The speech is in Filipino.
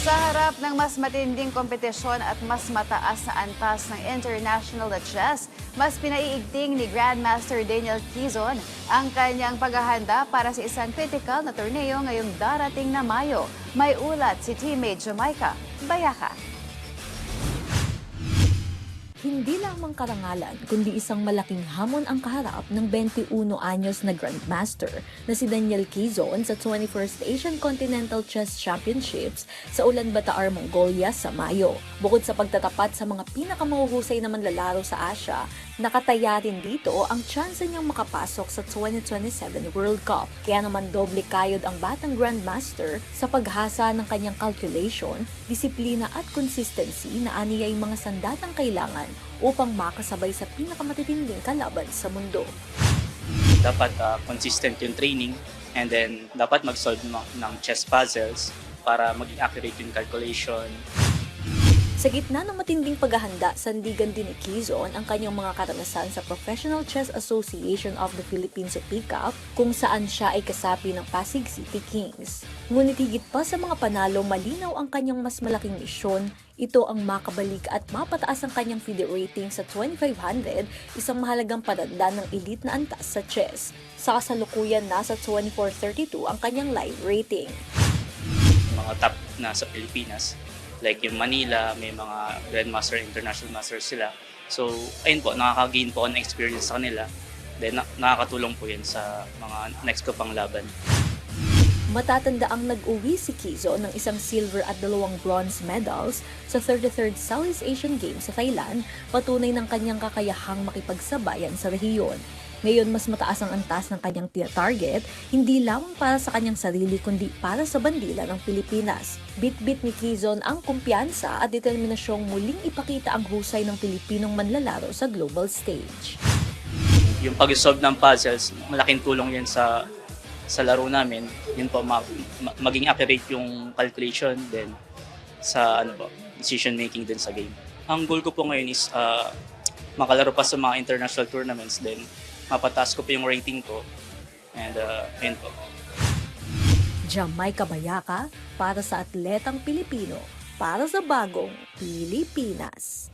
Sa harap ng mas matinding kompetisyon at mas mataas na antas ng international na chess, mas pinaiigting ni Grandmaster Daniel Quezon ang kanyang paghahanda para sa isang critical na torneo ngayong darating na Mayo. May ulat si teammate Jamaica Bayaka. Hindi lamang karangalan, kundi isang malaking hamon ang kaharap ng 21 anyos na Grandmaster na si Daniel Quezon sa 21st Asian Continental Chess Championships sa Ulaanbaatar, Mongolia sa Mayo. Bukod sa pagtatapat sa mga pinakamahuhusay na manlalaro sa Asia, nakataya rin dito ang tsansa niyang makapasok sa 2027 World Cup. Kaya naman doble kayod ang batang Grandmaster sa paghasa ng kanyang calculation, disiplina at consistency na aniya ay mga sandatang kailangan upang makasabay sa pinakamatitinding kalaban sa mundo. Dapat consistent yung training and then dapat mag-solve ng chess puzzles para maging accurate yung calculation. Sa gitna ng matinding paghahanda, sandigan din ni Quezon ang kanyang mga karanasan sa Professional Chess Association of the Philippines o PCAP, kung saan siya ay kasapi ng Pasig City Kings. Ngunit higit pa sa mga panalo, malinaw ang kanyang mas malaking misyon. Ito ang makabalik at mapataas ang kanyang FIDE rating sa 2500, isang mahalagang patanda ng elite na antas sa chess. Sa kasalukuyan, nasa 2432 ang kanyang live rating. Mga top na sa Pilipinas, like yung Manila, may mga Grandmaster, International Masters sila. So, ayun po, nakaka-gain po ako ng experience sa kanila. Then, nakakatulong po yan sa mga next ko pang laban. Matatanda ang nag-uwi si Quezon ng isang silver at 2 bronze medals sa 33rd Southeast Asian Games sa Thailand, patunay ng kanyang kakayahang makipagsabayan sa rehiyon. Ngayon, mas mataas ang antas ng kanyang target, hindi lamang para sa kanyang sarili kundi para sa bandila ng Pilipinas. Bit-bit ni Quezon ang kumpiyansa at determinasyong muling ipakita ang husay ng Pilipinong manlalaro sa global stage. Yung pag-solve ng puzzles, malaking tulong yan sa laro namin. Yun po, maging accurate yung calculation, then sa decision making din sa game. Ang goal ko po ngayon is makalaro pa sa mga international tournaments, then mapataas ko pa yung rating ko. And yun po. Jamaica Bayaka para sa atletang Pilipino, para sa bagong Pilipinas.